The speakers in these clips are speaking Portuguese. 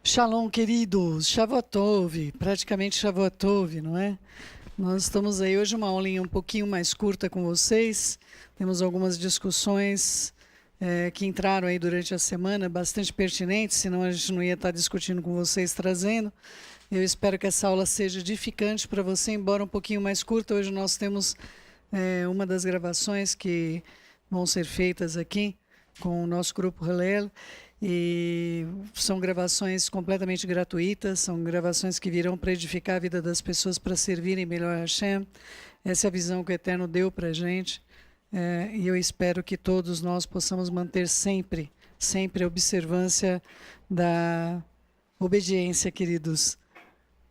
Shalom, queridos. Shavuot, praticamente Shavuot, não é? Nós estamos aí hoje uma aulinha um pouquinho mais curta com vocês. Temos algumas discussões que entraram aí durante a semana, bastante pertinentes, senão a gente não ia estar discutindo com vocês, trazendo. Eu espero que essa aula seja edificante para você, embora um pouquinho mais curta. Hoje nós temos uma das gravações que vão ser feitas aqui com o nosso grupo Hillel. E são gravações completamente gratuitas, são gravações que virão para edificar a vida das pessoas, para servirem melhor a Hashem. Essa é a visão que o Eterno deu para a gente, e eu espero que todos nós possamos manter sempre a observância da obediência, queridos.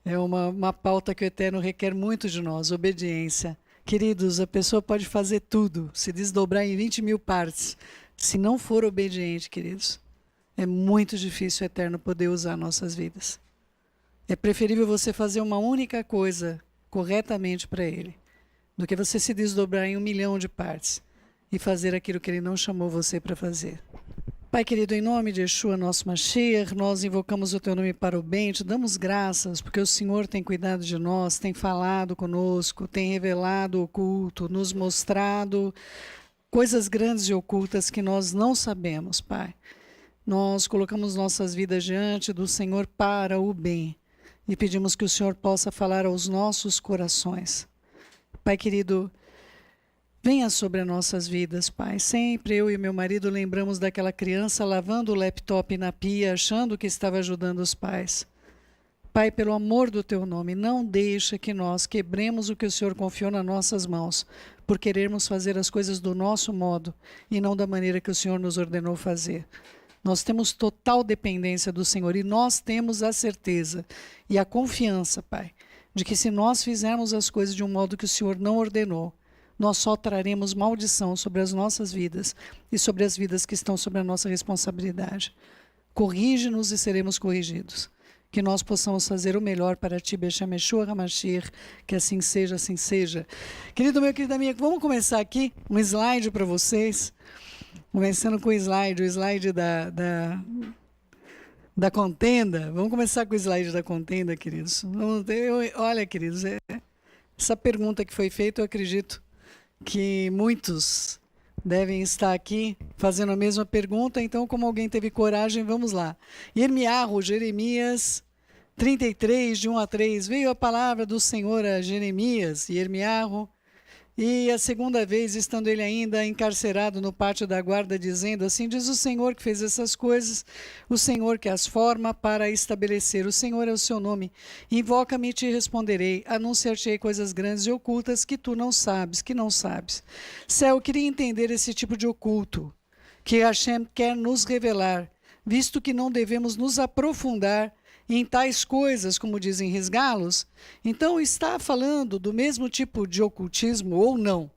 É uma pauta que o Eterno requer muito de nós, obediência. Queridos, a pessoa pode fazer tudo, se desdobrar em 20 mil partes, se não for obediente, queridos. É muito difícil o Eterno poder usar nossas vidas. É preferível você fazer uma única coisa corretamente para Ele, do que você se desdobrar em 1 milhão de partes e fazer aquilo que Ele não chamou você para fazer. Pai querido, em nome de Yeshua, nosso Mashiach, nós invocamos o Teu nome para o bem, te damos graças, porque o Senhor tem cuidado de nós, tem falado conosco, tem revelado o oculto, nos mostrado coisas grandes e ocultas que nós não sabemos, Pai. Nós colocamos nossas vidas diante do Senhor para o bem e pedimos que o Senhor possa falar aos nossos corações. Pai querido, venha sobre as nossas vidas, Pai. Sempre eu e meu marido lembramos daquela criança lavando o laptop na pia, achando que estava ajudando os pais. Pai, pelo amor do Teu nome, não deixa que nós quebremos o que o Senhor confiou nas nossas mãos, por querermos fazer as coisas do nosso modo e não da maneira que o Senhor nos ordenou fazer. Nós temos total dependência do Senhor e nós temos a certeza e a confiança, Pai, de que se nós fizermos as coisas de um modo que o Senhor não ordenou, nós só traremos maldição sobre as nossas vidas e sobre as vidas que estão sobre a nossa responsabilidade. Corrige-nos e seremos corrigidos. Que nós possamos fazer o melhor para Ti, Beshem Yeshua HaMashiach, que assim seja, assim seja. Querido meu, querida minha, vamos começar aqui um slide para vocês. Começando com o slide da contenda. Vamos começar com o slide da contenda, queridos. Olha, queridos, essa pergunta que foi feita, eu acredito que muitos devem estar aqui fazendo a mesma pergunta. Então, como alguém teve coragem, vamos lá. Irmiarro, Jeremias 33, de 1 a 3. Veio a palavra do Senhor a Jeremias e Irmiarro. E a segunda vez, estando ele ainda encarcerado no pátio da guarda, dizendo: assim diz o Senhor que fez essas coisas, o Senhor que as forma para estabelecer. O Senhor é o seu nome. Invoca-me e te responderei. Anunciar-te-ei coisas grandes e ocultas que tu não sabes, que não sabes. Céu, eu queria entender esse tipo de oculto que Hashem quer nos revelar, visto que não devemos nos aprofundar em tais coisas, como dizem resgalos. Então está falando do mesmo tipo de ocultismo ou não?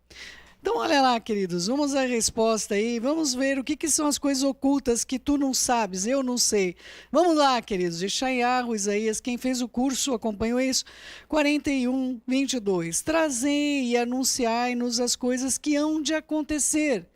Então olha lá, queridos, vamos à resposta aí, vamos ver o que são as coisas ocultas que tu não sabes, eu não sei. Vamos lá, queridos, Yeshayahu, Isaías, quem fez o curso acompanhou isso, 41, 22. Trazei e anunciai-nos as coisas que hão de acontecer.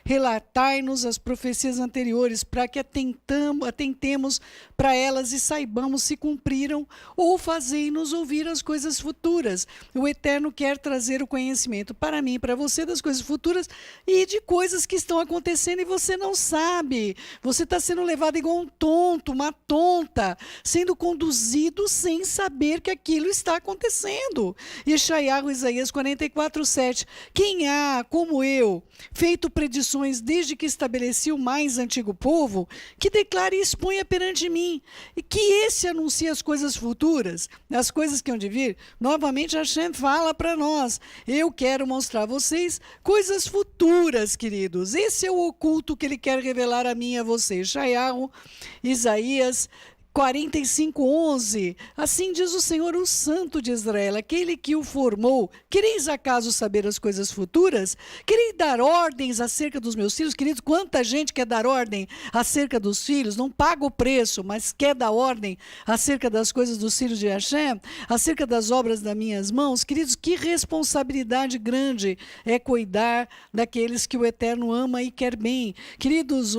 Relatai-nos as profecias anteriores, para que atentemos para elas e saibamos se cumpriram, ou fazei-nos ouvir as coisas futuras. O Eterno quer trazer o conhecimento para mim, para você, das coisas futuras e de coisas que estão acontecendo e você não sabe. Você está sendo levado igual um tonto, uma tonta, sendo conduzido sem saber que aquilo está acontecendo. Yeshayahu, Isaías 44, 7. Quem há, como eu, feito predições desde que estabeleci o mais antigo povo, que declare e exponha perante mim, e que esse anuncie as coisas futuras, as coisas que hão de vir. Novamente Hashem fala para nós: eu quero mostrar a vocês coisas futuras, queridos. Esse é o oculto que ele quer revelar a mim e a vocês. Yeshayahu, Isaías 45, 11. Assim diz o Senhor, o Santo de Israel, aquele que o formou. Quereis acaso saber as coisas futuras? Quereis dar ordens acerca dos meus filhos? Queridos, quanta gente quer dar ordem acerca dos filhos, não paga o preço, mas quer dar ordem acerca das coisas dos filhos de Hashem, acerca das obras das minhas mãos. Queridos, que responsabilidade grande é cuidar daqueles que o Eterno ama e quer bem. Queridos,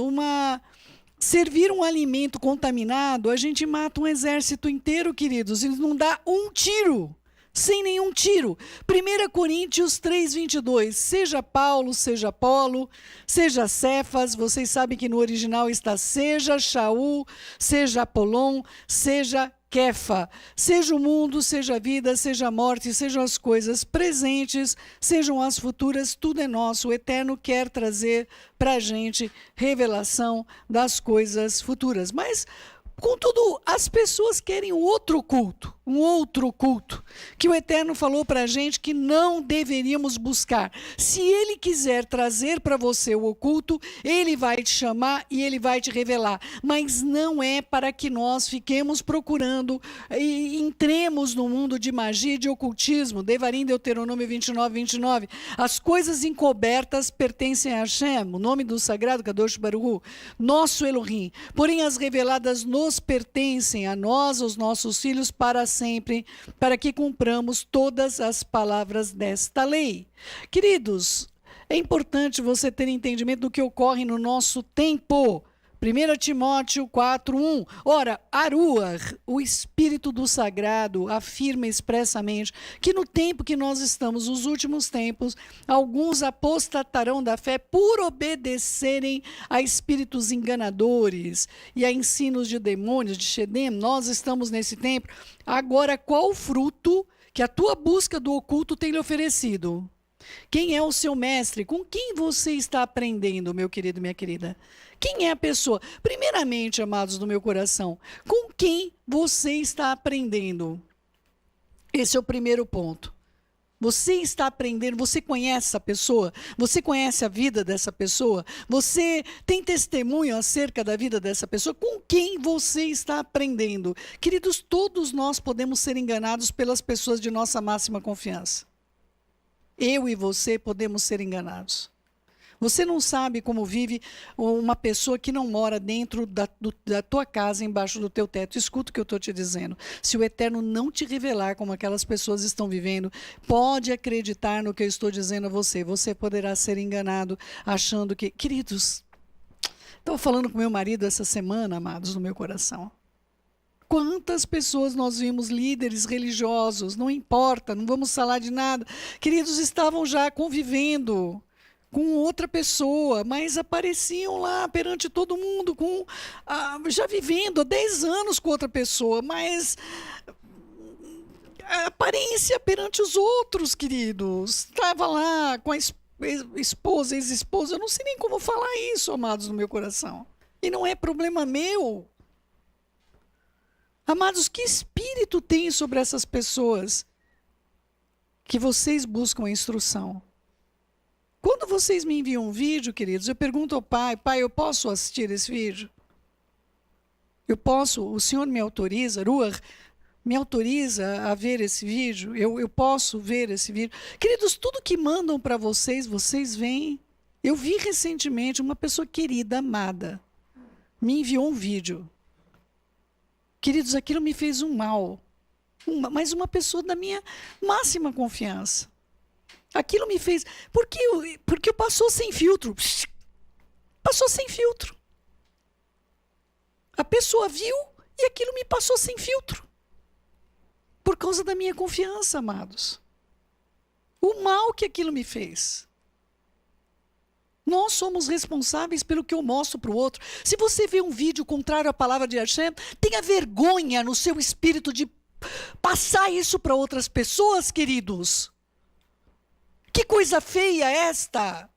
servir um alimento contaminado, a gente mata um exército inteiro, queridos, e não dá um tiro. Sem nenhum tiro. 1 Coríntios 3:22. Seja Paulo, seja Apolo, seja Cefas, vocês sabem que no original está seja Shaul, seja Apolon, seja Kefa. Seja o mundo, seja a vida, seja a morte, sejam as coisas presentes, sejam as futuras, tudo é nosso. O Eterno quer trazer para a gente revelação das coisas futuras. Mas, contudo, as pessoas querem um outro culto, que o Eterno falou para a gente que não deveríamos buscar. Se Ele quiser trazer para você o oculto, Ele vai te chamar e Ele vai te revelar, mas não é para que nós fiquemos procurando e entremos no mundo de magia e de ocultismo. Devarim, Deuteronômio 29:29. As coisas encobertas pertencem a Hashem, o nome do sagrado Kadosh Baruch Hu, nosso Elohim, porém as reveladas nos pertencem a nós, aos nossos filhos, para sempre, para que cumpramos todas as palavras desta lei. Queridos, é importante você ter entendimento do que ocorre no nosso tempo. 1 Timóteo 4:1. Ora, Aruach, o Espírito do Sagrado, afirma expressamente que no tempo que nós estamos, os últimos tempos, alguns apostatarão da fé por obedecerem a espíritos enganadores e a ensinos de demônios, de Shedem. Nós estamos nesse tempo. Agora, qual fruto que a tua busca do oculto tem lhe oferecido? Quem é o seu mestre? Com quem você está aprendendo, meu querido, minha querida? Quem é a pessoa? Primeiramente, amados do meu coração, com quem você está aprendendo? Esse é o primeiro ponto. Você está aprendendo, você conhece essa pessoa? Você conhece a vida dessa pessoa? Você tem testemunho acerca da vida dessa pessoa? Com quem você está aprendendo? Queridos, todos nós podemos ser enganados pelas pessoas de nossa máxima confiança. Eu e você podemos ser enganados. Você não sabe como vive uma pessoa que não mora dentro da tua casa, embaixo do teu teto. Escuta o que eu estou te dizendo. Se o Eterno não te revelar como aquelas pessoas estão vivendo, pode acreditar no que eu estou dizendo a você. Você poderá ser enganado achando que... Queridos, estava falando com meu marido essa semana, amados, no meu coração. Quantas pessoas nós vimos, líderes religiosos, não importa, não vamos falar de nada. Queridos, estavam já convivendo com outra pessoa, mas apareciam lá perante todo mundo, já vivendo há 10 anos com outra pessoa, mas a aparência perante os outros, queridos. Estava lá com a esposa, ex-esposa, eu não sei nem como falar isso, amados, no meu coração. E não é problema meu. Amados, que espírito tem sobre essas pessoas que vocês buscam a instrução? Quando vocês me enviam um vídeo, queridos, eu pergunto ao pai, eu posso assistir esse vídeo? Eu posso? O senhor me autoriza? Ruach, me autoriza a ver esse vídeo? Eu posso ver esse vídeo? Queridos, tudo que mandam para vocês, vocês veem. Eu vi recentemente uma pessoa querida, amada, me enviou um vídeo. Queridos, aquilo me fez um mal, mas uma pessoa da minha máxima confiança. Aquilo me fez... Porque passou sem filtro. Passou sem filtro. A pessoa viu e aquilo me passou sem filtro. Por causa da minha confiança, amados. O mal que aquilo me fez. Nós somos responsáveis pelo que eu mostro para o outro. Se você vê um vídeo contrário à palavra de Hashem, tenha vergonha no seu espírito de passar isso para outras pessoas, queridos. Que coisa feia esta!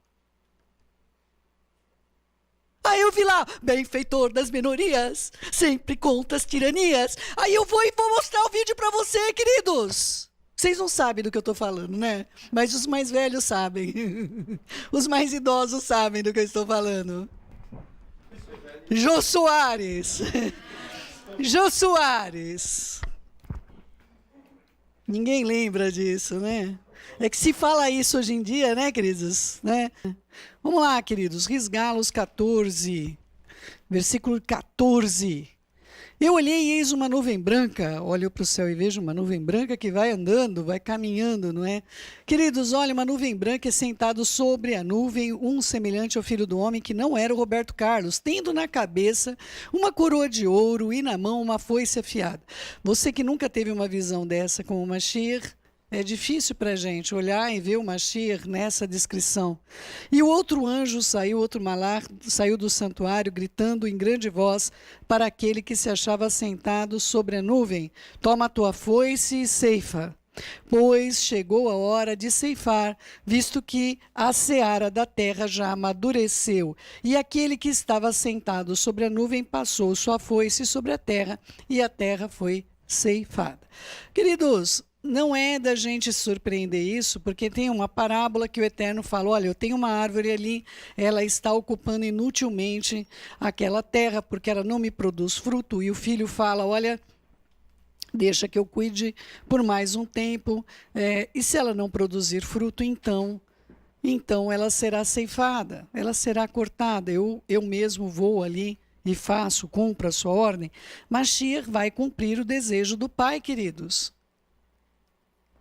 Aí eu vi lá, benfeitor das minorias, sempre contra as tiranias. Aí eu vou mostrar o vídeo para você, queridos. Vocês não sabem do que eu estou falando, né? Mas os mais velhos sabem. Os mais idosos sabem do que eu estou falando. Jô Soares. Jô Soares. Ninguém lembra disso, né? É que se fala isso hoje em dia, né, queridos? Né? Vamos lá, queridos. Risgalos 14, versículo 14. Eu olhei e eis uma nuvem branca, olho para o céu e vejo uma nuvem branca que vai andando, vai caminhando, não é? Queridos, olha, uma nuvem branca e sentado sobre a nuvem, um semelhante ao Filho do Homem, que não era o Roberto Carlos, tendo na cabeça uma coroa de ouro e na mão uma foice afiada. Você que nunca teve uma visão dessa com o Mashiach, é difícil para a gente olhar e ver o Mashiach nessa descrição. E o outro anjo saiu, outro malar, saiu do santuário, gritando em grande voz para aquele que se achava sentado sobre a nuvem: toma a tua foice e ceifa, pois chegou a hora de ceifar, visto que a seara da terra já amadureceu. E aquele que estava sentado sobre a nuvem passou sua foice sobre a terra, e a terra foi ceifada. Queridos, não é da gente surpreender isso, porque tem uma parábola que o Eterno fala: olha, eu tenho uma árvore ali, ela está ocupando inutilmente aquela terra, porque ela não me produz fruto. E o filho fala: olha, deixa que eu cuide por mais um tempo, e se ela não produzir fruto, então ela será ceifada, ela será cortada. Eu mesmo vou ali e faço, cumpro a sua ordem. Mashiach vai cumprir o desejo do Pai, queridos.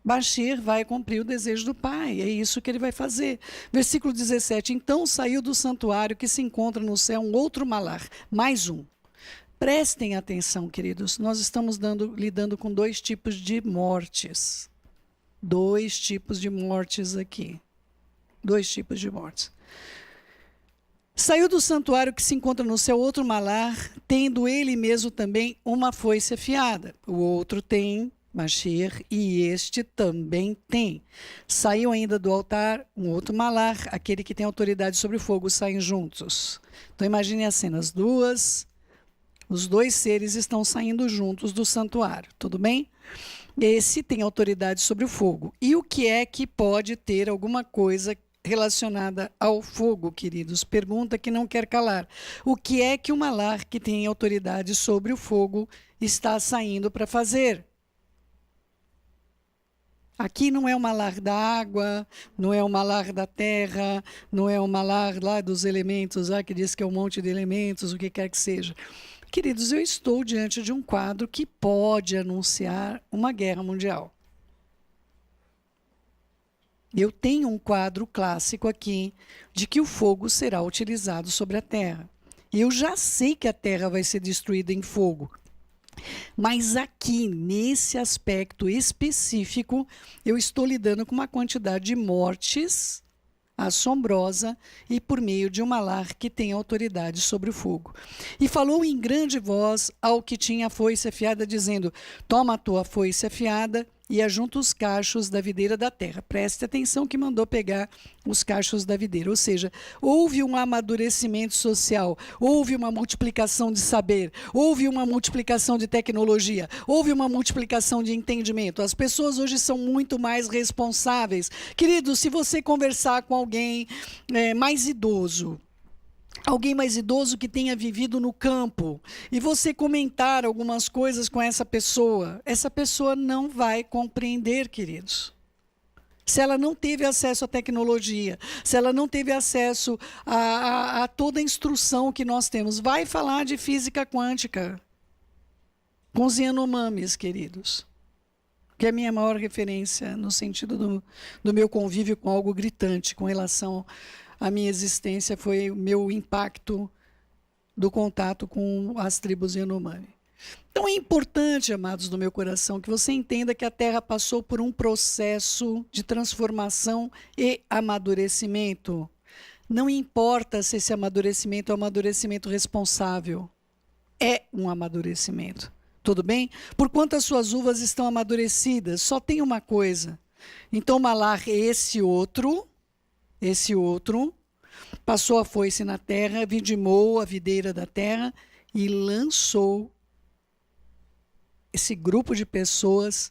Mashiach vai cumprir o desejo do Pai, é isso que ele vai fazer. Versículo 17: então saiu do santuário que se encontra no céu um outro malar, mais um. Prestem atenção, queridos, nós estamos lidando com dois tipos de mortes. Dois tipos de mortes aqui. Dois tipos de mortes. Saiu do santuário que se encontra no céu outro malar, tendo ele mesmo também uma foice afiada. O outro tem Mashiach, e este também tem. Saiu ainda do altar um outro malar, aquele que tem autoridade sobre o fogo, saem juntos. Então imagine a cena, os dois seres estão saindo juntos do santuário, tudo bem? Esse tem autoridade sobre o fogo. E o que é que pode ter alguma coisa relacionada ao fogo, queridos? Pergunta que não quer calar. O que é que o malar que tem autoridade sobre o fogo está saindo para fazer? Aqui não é o malar da água, não é o malar da terra, não é o malar lá dos elementos, que diz que é um monte de elementos, o que quer que seja. Queridos, eu estou diante de um quadro que pode anunciar uma guerra mundial. Eu tenho um quadro clássico aqui de que o fogo será utilizado sobre a terra. Eu já sei que a terra vai ser destruída em fogo. Mas aqui, nesse aspecto específico, eu estou lidando com uma quantidade de mortes assombrosa e por meio de um malar que tem autoridade sobre o fogo. E falou em grande voz ao que tinha a foice afiada, dizendo: toma a tua foice afiada e ajunta os cachos da videira da terra. Preste atenção que mandou pegar os cachos da videira. Ou seja, houve um amadurecimento social, houve uma multiplicação de saber, houve uma multiplicação de tecnologia, houve uma multiplicação de entendimento. As pessoas hoje são muito mais responsáveis. Queridos, se você conversar com alguém mais idoso, alguém mais idoso que tenha vivido no campo, e você comentar algumas coisas com essa pessoa não vai compreender, queridos. Se ela não teve acesso à tecnologia, se ela não teve acesso a toda a instrução que nós temos, vai falar de física quântica com os Yanomamis, queridos. Que é a minha maior referência no sentido do meu convívio com algo gritante com relação à minha existência, foi o meu impacto do contato com as tribos Yanomami. Então é importante, amados do meu coração, que você entenda que a Terra passou por um processo de transformação e amadurecimento. Não importa se esse amadurecimento é um amadurecimento responsável. É um amadurecimento. Tudo bem? Porquanto as suas uvas estão amadurecidas, só tem uma coisa. Então Malar, esse outro, passou a foice na terra, vindimou a videira da terra e lançou esse grupo de pessoas,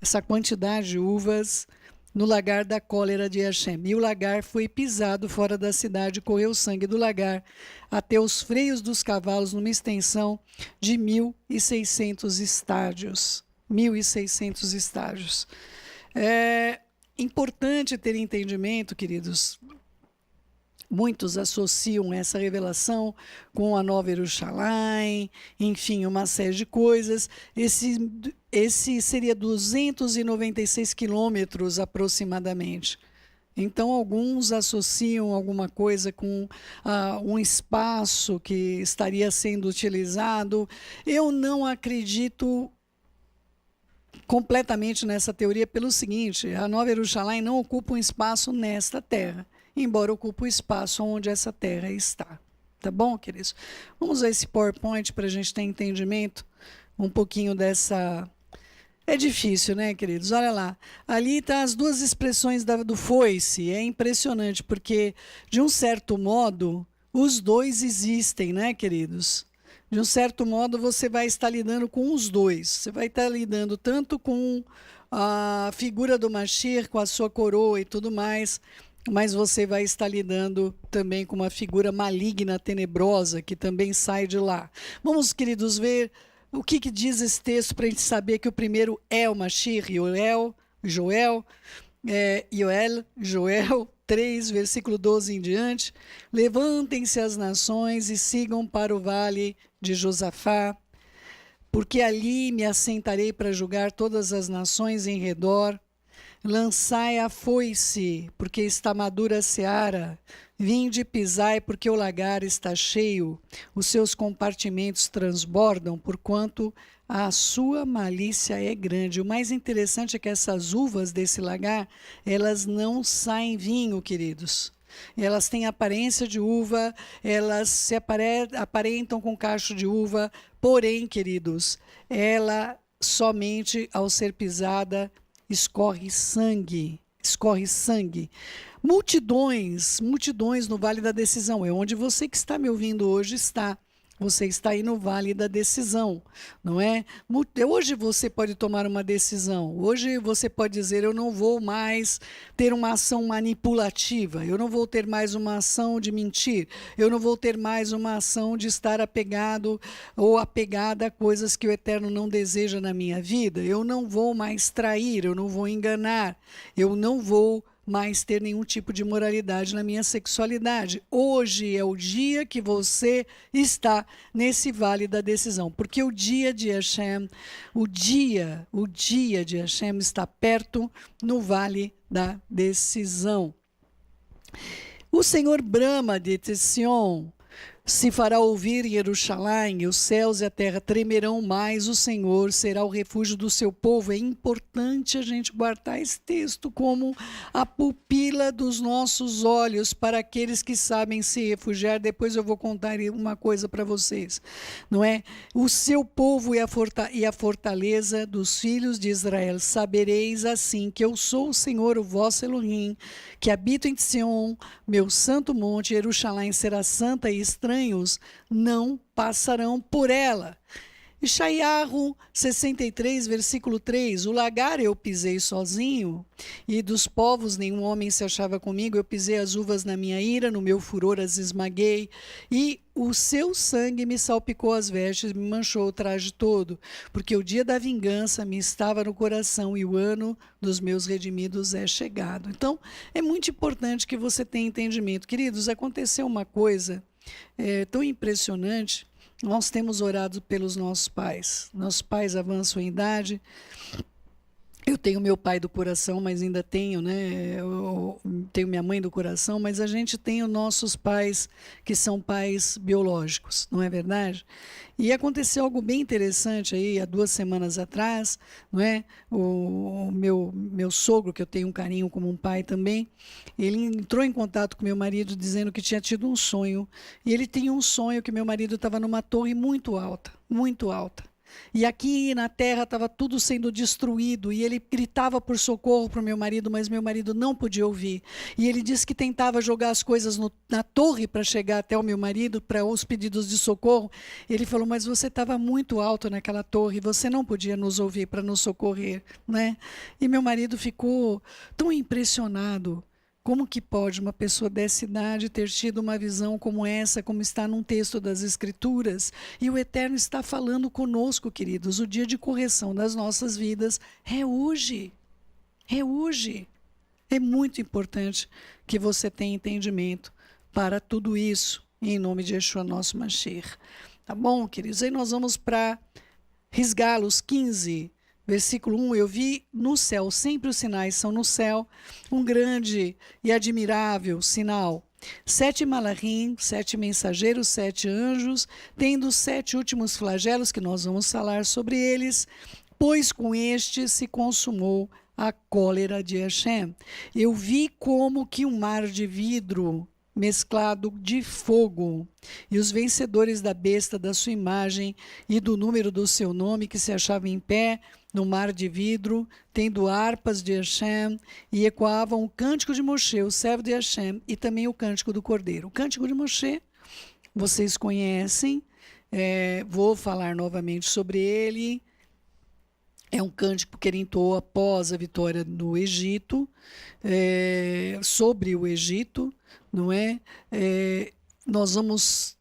essa quantidade de uvas, no lagar da cólera de Hashem. E o lagar foi pisado fora da cidade, correu o sangue do lagar até os freios dos cavalos, numa extensão de 1.600 estádios. 1.600 estádios. É importante ter entendimento, queridos, Muitos associam essa revelação com a Nova Jerusalém, enfim, uma série de coisas. Esse seria 296 quilômetros aproximadamente. Então, alguns associam alguma coisa com um espaço que estaria sendo utilizado. Eu não acredito completamente nessa teoria pelo seguinte: a Nova Jerusalém não ocupa um espaço nesta terra, embora ocupe o espaço onde essa terra está. Tá bom, queridos? Vamos ver esse PowerPoint para a gente ter entendimento um pouquinho dessa... É difícil, né, queridos? Olha lá. Ali tá as duas expressões do foice. É impressionante, porque, de um certo modo, os dois existem, né, queridos? De um certo modo, você vai estar lidando com os dois. Você vai estar lidando tanto com a figura do Mashiach, com a sua coroa e tudo mais, mas você vai estar lidando também com uma figura maligna, tenebrosa, que também sai de lá. Vamos, queridos, ver o que diz esse texto para a gente saber que o primeiro é o Mashiach, Joel 3, versículo 12 em diante. Levantem-se as nações e sigam para o vale de Josafá, porque ali me assentarei para julgar todas as nações em redor. Lançai a foice, porque está madura a seara. Vinde e pisai, porque o lagar está cheio. Os seus compartimentos transbordam, porquanto a sua malícia é grande. O mais interessante é que essas uvas desse lagar, elas não saem vinho, queridos. Elas têm aparência de uva, elas se aparentam com cacho de uva, porém, queridos, ela somente ao ser pisada escorre sangue, escorre sangue. Multidões no Vale da Decisão, é onde você que está me ouvindo hoje está. Você está aí no Vale da Decisão, não é? Hoje você pode tomar uma decisão. Hoje você pode dizer: eu não vou mais ter uma ação manipulativa, eu não vou ter mais uma ação de mentir, eu não vou ter mais uma ação de estar apegado ou apegada a coisas que o Eterno não deseja na minha vida. Eu não vou mais trair, eu não vou enganar, eu não vou mais ter nenhum tipo de moralidade na minha sexualidade. Hoje é o dia que você está nesse vale da decisão, porque o dia de Hashem, o dia de Hashem está perto no vale da decisão. O Senhor brama de Sion, se fará ouvir em Jerusalém, e os céus e a terra tremerão mais, o Senhor será o refúgio do seu povo. É importante a gente guardar esse texto como a pupila dos nossos olhos para aqueles que sabem se refugiar. Depois eu vou contar uma coisa para vocês, não é? O seu povo e a fortaleza dos filhos de Israel. Sabereis assim que eu sou o Senhor, o vosso Elohim, que habito em Sion, meu santo monte. Jerusalém será santa e estranhos não passarão por ela. Ishaiahu 63, versículo 3: o lagar eu pisei sozinho, e dos povos nenhum homem se achava comigo. Eu pisei as uvas na minha ira, no meu furor as esmaguei, e o seu sangue me salpicou as vestes, me manchou o traje todo, porque o dia da vingança me estava no coração, e o ano dos meus redimidos é chegado. Então, é muito importante que você tenha entendimento. Queridos, aconteceu uma coisa tão impressionante. Nós temos orado pelos nossos pais avançam em idade. Eu tenho meu pai do coração, mas ainda tenho, né? Eu tenho minha mãe do coração, mas a gente tem os nossos pais que são pais biológicos, não é verdade? E aconteceu algo bem interessante aí há 2 semanas atrás, não é? O meu sogro, que eu tenho um carinho como um pai também, ele entrou em contato com meu marido dizendo que tinha tido um sonho, e ele tinha um sonho que meu marido estava numa torre muito alta, muito alta. E aqui na terra estava tudo sendo destruído, e ele gritava por socorro para o meu marido, mas meu marido não podia ouvir. E ele disse que tentava jogar as coisas na torre para chegar até o meu marido, para os pedidos de socorro. Ele falou: mas você estava muito alto naquela torre, você não podia nos ouvir para nos socorrer, né? E meu marido ficou tão impressionado. Como que pode uma pessoa dessa idade ter tido uma visão como essa, como está num texto das Escrituras? E o Eterno está falando conosco, queridos. O dia de correção das nossas vidas é hoje. É hoje. É muito importante que você tenha entendimento para tudo isso, em nome de Yeshua, nosso Mashiach. Tá bom, queridos? Aí nós vamos para Risgalos 15, versículo 1. Eu vi no céu, sempre os sinais são no céu, um grande e admirável sinal. 7 malachim, 7 mensageiros, 7 anjos, tendo os 7 últimos flagelos, que nós vamos falar sobre eles, pois com este se consumou a cólera de Hashem. Eu vi como que um mar de vidro mesclado de fogo, e os vencedores da besta, da sua imagem e do número do seu nome, que se achavam em pé no mar de vidro, tendo harpas de Hashem, e ecoavam o cântico de Moshe, o servo de Hashem, e também o cântico do Cordeiro. O cântico de Moshe, vocês conhecem, vou falar novamente sobre ele. É um cântico que ele entoou após a vitória no Egito, sobre o Egito, não é? Nós vamos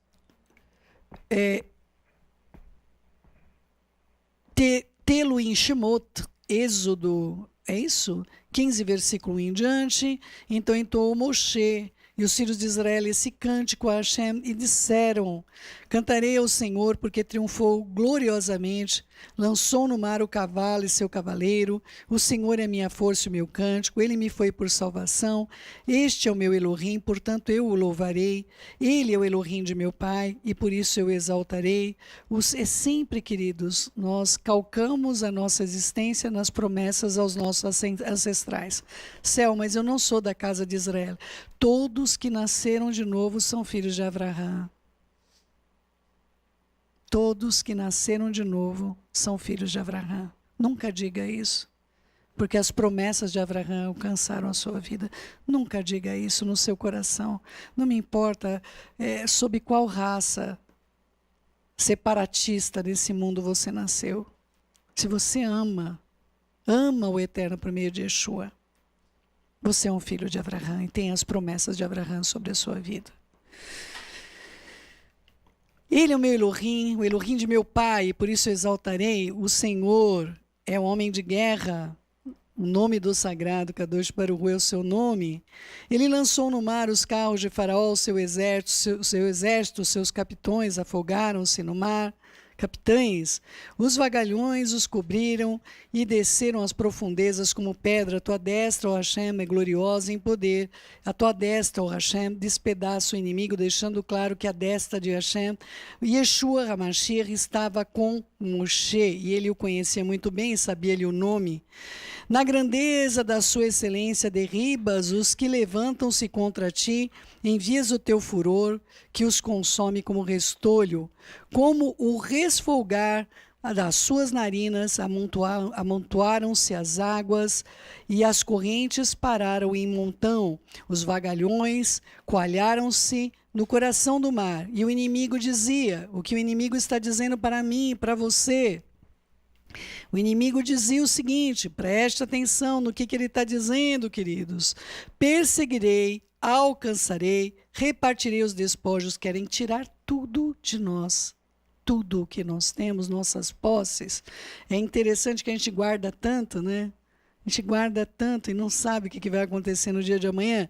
tê-lo em Shemot, Êxodo, é isso? 15, versículo 1 em diante. Então entoou Moshe e os filhos de Israel esse cântico a Hashem e disseram: cantarei ao Senhor porque triunfou gloriosamente, lançou no mar o cavalo e seu cavaleiro, o Senhor é minha força e o meu cântico, ele me foi por salvação, este é o meu Elohim, portanto eu o louvarei, ele é o Elohim de meu pai e por isso eu exaltarei. É sempre, queridos, nós calcamos a nossa existência nas promessas aos nossos ancestrais. Céu, mas eu não sou da casa de Israel. Todos que nasceram de novo são filhos de Abraão. Todos que nasceram de novo são filhos de Abraão. Nunca diga isso, porque as promessas de Abraão alcançaram a sua vida. Nunca diga isso no seu coração. Não me importa sob qual raça separatista desse mundo você nasceu. Se você ama o Eterno por meio de Yeshua, você é um filho de Abraão e tem as promessas de Abraão sobre a sua vida. Ele é o meu Elohim, o Elohim de meu pai, e por isso eu exaltarei. O Senhor é um homem de guerra, o nome do sagrado, Kadosh Baruch Hu é o seu nome. Ele lançou no mar os carros de Faraó, o seu exército, seus capitões afogaram-se no mar. Capitães, os vagalhões os cobriram e desceram às profundezas como pedra. A tua destra, ó Hashem, é gloriosa em poder. A tua destra, ó Hashem, despedaça o inimigo, deixando claro que a destra de Hashem, Yeshua HaMashiach, estava com Moshe, e ele o conhecia muito bem e sabia-lhe o nome. Na grandeza da sua excelência derribas os que levantam-se contra ti, envias o teu furor, que os consome como restolho, como o resfolgar das suas narinas, amontoaram-se as águas e as correntes pararam em montão. Os vagalhões coalharam-se no coração do mar. E o inimigo dizia, o que o inimigo está dizendo para mim e para você. O inimigo dizia o seguinte, preste atenção no que ele está dizendo, queridos. Perseguirei, alcançarei, repartirei os despojos, querem tirar tudo de nós. Tudo o que nós temos, nossas posses. É interessante que a gente guarda tanto, né? A gente guarda tanto e não sabe o que vai acontecer no dia de amanhã.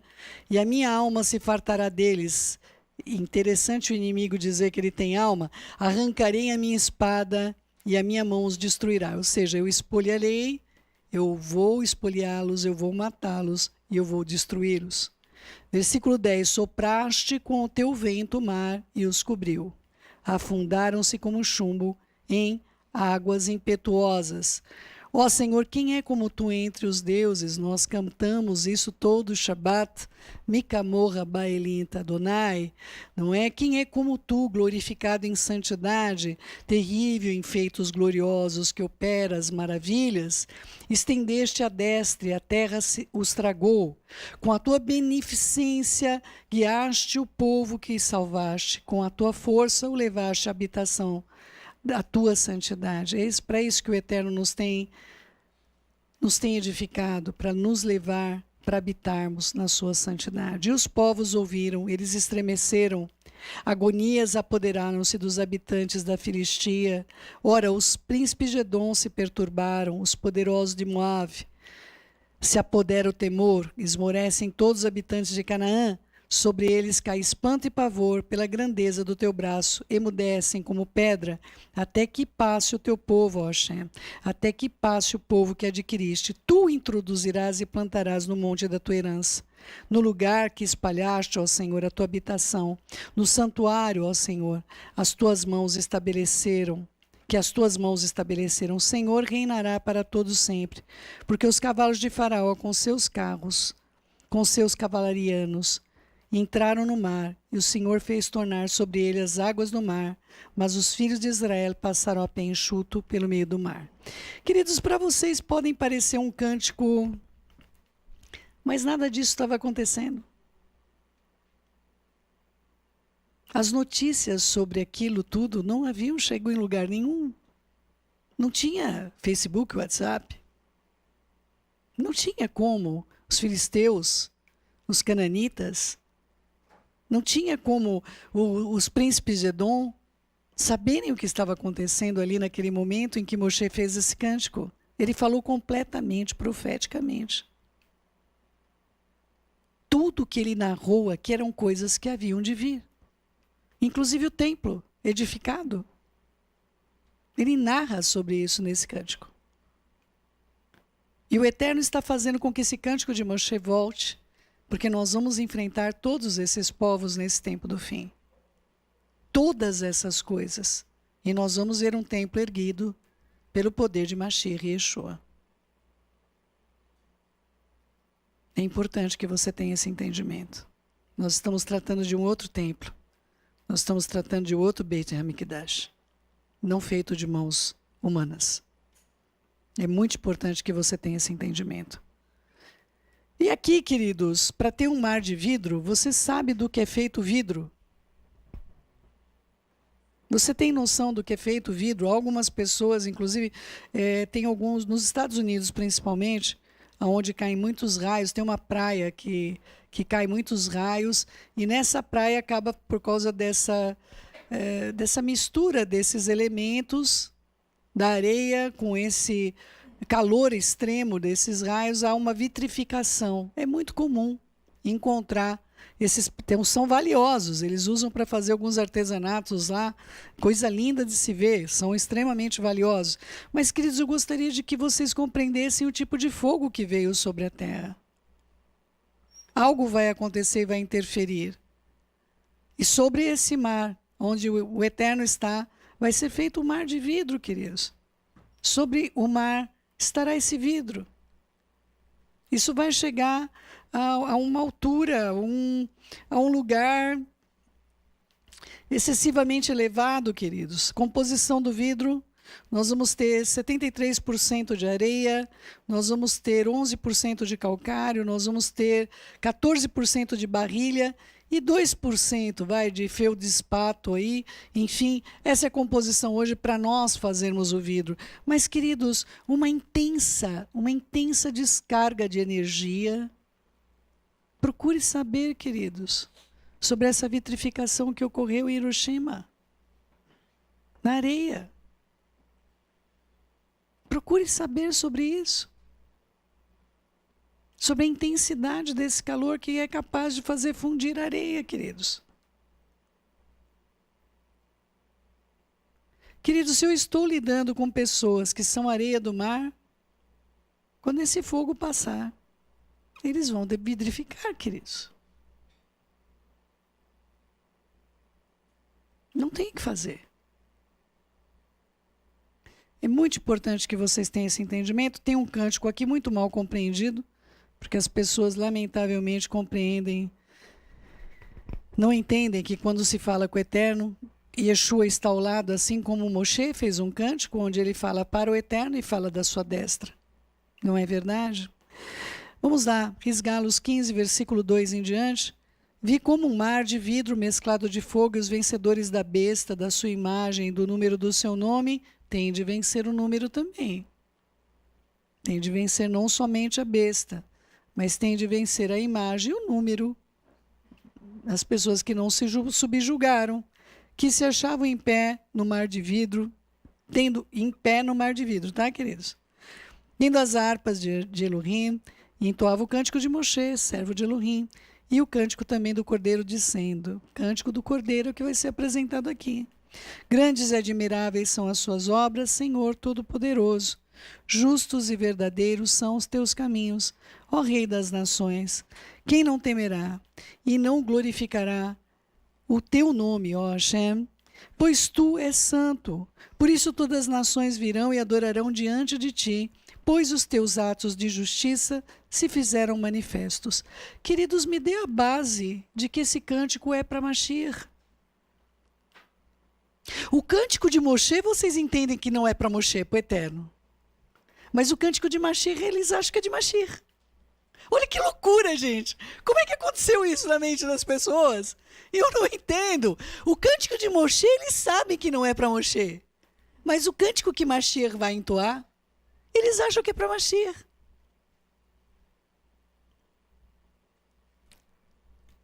E a minha alma se fartará deles. Interessante o inimigo dizer que ele tem alma. Arrancarei a minha espada e a minha mão os destruirá. Ou seja, eu espoliarei, eu vou espoliá-los, eu vou matá-los e eu vou destruí-los. Versículo 10. Sopraste com o teu vento o mar e os cobriu. Afundaram-se como chumbo em águas impetuosas. Ó Senhor, quem é como tu entre os deuses? Nós cantamos isso todo o Shabat. Mikamor Baelim Adonai. Não é? Quem é como tu, glorificado em santidade, terrível em feitos gloriosos, que operas maravilhas? Estendeste a destra e a terra os tragou. Com a tua beneficência guiaste o povo que salvaste. Com a tua força o levaste à habitação da tua santidade. É para isso que o Eterno nos tem edificado, para nos levar, para habitarmos na sua santidade. E os povos ouviram, eles estremeceram, agonias apoderaram-se dos habitantes da Filistia. Ora, os príncipes de Edom se perturbaram, os poderosos de Moabe. Se apodera o temor, esmorecem todos os habitantes de Canaã. Sobre eles cai espanto e pavor pela grandeza do teu braço, emudecem como pedra, até que passe o teu povo, ó Hashem, até que passe o povo que adquiriste. Tu introduzirás e plantarás no monte da tua herança, no lugar que espalhaste, ó Senhor, a tua habitação, no santuário, ó Senhor, as tuas mãos estabeleceram. Que as tuas mãos estabeleceram, o Senhor reinará para todo sempre, porque os cavalos de Faraó com seus carros, com seus cavalarianos, entraram no mar, e o Senhor fez tornar sobre ele as águas do mar, mas os filhos de Israel passaram a pé enxuto pelo meio do mar. Queridos, para vocês podem parecer um cântico, mas nada disso estava acontecendo. As notícias sobre aquilo tudo não haviam chegado em lugar nenhum. Não tinha Facebook, WhatsApp. Não tinha como os filisteus, os cananitas, não tinha como os príncipes de Edom saberem o que estava acontecendo ali naquele momento em que Moshe fez esse cântico. Ele falou completamente, profeticamente. Tudo que ele narrou aqui eram coisas que haviam de vir. Inclusive o templo edificado. Ele narra sobre isso nesse cântico. E o Eterno está fazendo com que esse cântico de Moshe volte, porque nós vamos enfrentar todos esses povos nesse tempo do fim. Todas essas coisas. E nós vamos ver um templo erguido pelo poder de Mashiach e Yeshua. É importante que você tenha esse entendimento. Nós estamos tratando de um outro templo. Nós estamos tratando de outro Beit HaMikdash, não feito de mãos humanas. É muito importante que você tenha esse entendimento. E aqui, queridos, para ter um mar de vidro, você sabe do que é feito vidro? Você tem noção do que é feito vidro? Algumas pessoas, inclusive, tem alguns, nos Estados Unidos principalmente, onde caem muitos raios, tem uma praia que cai muitos raios, e nessa praia acaba, por causa dessa mistura desses elementos da areia com esse calor extremo desses raios, há uma vitrificação. É muito comum encontrar esses, são valiosos, eles usam para fazer alguns artesanatos lá, coisa linda de se ver, são extremamente valiosos. Mas, queridos, eu gostaria de que vocês compreendessem o tipo de fogo que veio sobre a terra. Algo vai acontecer e vai interferir. E sobre esse mar, onde o Eterno está, vai ser feito um mar de vidro, queridos. Sobre o mar estará esse vidro. Isso vai chegar a uma altura, a um lugar excessivamente elevado, queridos. Composição do vidro, nós vamos ter 73% de areia, nós vamos ter 11% de calcário, nós vamos ter 14% de barrilha e 2% de feldespato aí. Enfim, essa é a composição hoje para nós fazermos o vidro. Mas, queridos, uma intensa descarga de energia. Procure saber, queridos, sobre essa vitrificação que ocorreu em Hiroshima, na areia. Procure saber sobre isso. Sobre a intensidade desse calor que é capaz de fazer fundir areia, queridos. Queridos, se eu estou lidando com pessoas que são areia do mar, quando esse fogo passar, eles vão vidrificar, queridos. Não tem o que fazer. É muito importante que vocês tenham esse entendimento. Tem um cântico aqui muito mal compreendido, porque as pessoas, lamentavelmente, não entendem que quando se fala com o Eterno, Yeshua está ao lado, assim como Moshe fez um cântico, onde ele fala para o Eterno e fala da sua destra. Não é verdade? Vamos lá, Risgalos 15, versículo 2 em diante. Vi como um mar de vidro mesclado de fogo, e os vencedores da besta, da sua imagem e do número do seu nome, têm de vencer o número também. Tem de vencer não somente a besta, mas tem de vencer a imagem e o número. As pessoas que não se subjugaram, que se achavam em pé no mar de vidro, tendo em pé no mar de vidro, tá, queridos? Tendo as harpas de Elohim, e entoava o cântico de Moshe, servo de Elohim, e o cântico também do Cordeiro dizendo, cântico do Cordeiro que vai ser apresentado aqui. Grandes e admiráveis são as suas obras, Senhor Todo-Poderoso. Justos e verdadeiros são os teus caminhos, ó Rei das nações. Quem não temerá e não glorificará o teu nome, ó Hashem? Pois tu és santo. Por isso todas as nações virão e adorarão diante de ti, pois os teus atos de justiça se fizeram manifestos. Queridos, me dê a base de que esse cântico é para Mashiach. O cântico de Moshe, vocês entendem que não é para Moshe, para o Eterno. Mas o cântico de Mashiach, eles acham que é de Mashiach. Olha que loucura, gente. Como é que aconteceu isso na mente das pessoas? Eu não entendo. O cântico de Moshe, eles sabem que não é para Moshe. Mas o cântico que Mashiach vai entoar, eles acham que é para Mashiach.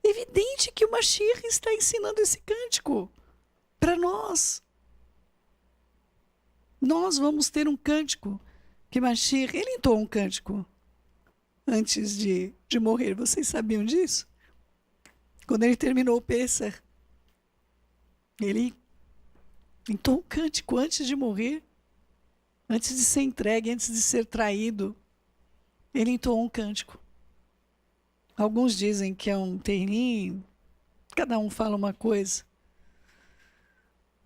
Evidente que o Mashiach está ensinando esse cântico para nós. Nós vamos ter um cântico que Mashiach, ele entoou um cântico antes de morrer. Vocês sabiam disso? Quando ele terminou o Pessah, ele entoou um cântico antes de morrer, antes de ser entregue, antes de ser traído. Ele entoou um cântico. Alguns dizem que é um terrim, cada um fala uma coisa.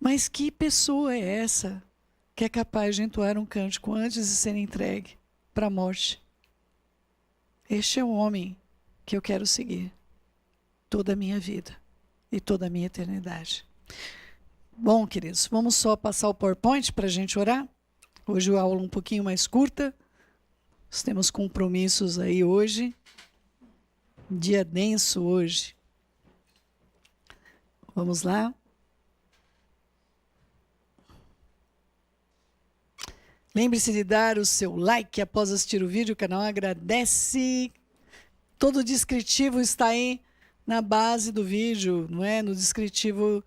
Mas que pessoa é essa que é capaz de entoar um cântico antes de ser entregue para a morte? Este é o homem que eu quero seguir toda a minha vida e toda a minha eternidade. Bom, queridos, vamos só passar o PowerPoint para a gente orar. Hoje a aula um pouquinho mais curta. Nós temos compromissos aí hoje. Dia denso hoje. Vamos lá. Lembre-se de dar o seu like após assistir o vídeo, o canal agradece. Todo o descritivo está aí na base do vídeo, não é? No descritivo,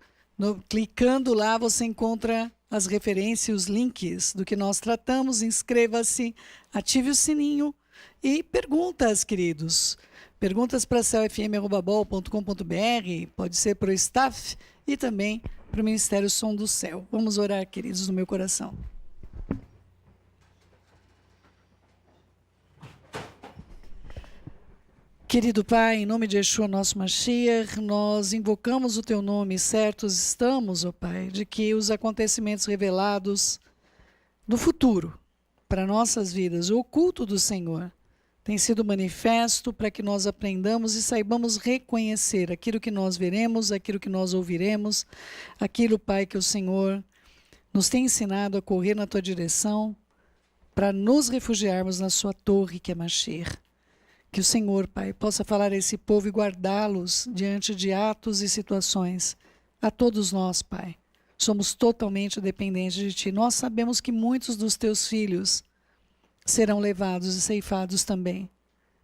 clicando lá você encontra as referências, os links do que nós tratamos. Inscreva-se, ative o sininho e perguntas, queridos. Perguntas para celfm@bol.com.br, pode ser para o staff e também para o Ministério Som do Céu. Vamos orar, queridos, no meu coração. Querido Pai, em nome de Yeshua, nosso Mashiach, nós invocamos o Teu nome, certos estamos, ó Pai, de que os acontecimentos revelados do futuro para nossas vidas, o oculto do Senhor, tem sido manifesto para que nós aprendamos e saibamos reconhecer aquilo que nós veremos, aquilo que nós ouviremos, aquilo, Pai, que o Senhor nos tem ensinado a correr na Tua direção para nos refugiarmos na Sua torre, que é Mashiach. Que o Senhor, Pai, possa falar a esse povo e guardá-los diante de atos e situações. A todos nós, Pai, somos totalmente dependentes de Ti. Nós sabemos que muitos dos Teus filhos serão levados e ceifados também,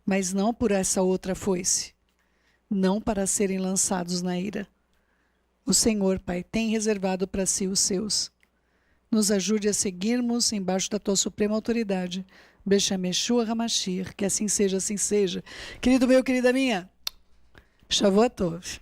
mas não por essa outra foice, não para serem lançados na ira. O Senhor, Pai, tem reservado para si os seus. Nos ajude a seguirmos embaixo da Tua suprema autoridade. Beshem Yeshua HaMashiach, que assim seja, assim seja. Querido meu, querida minha, Shavuot Tov.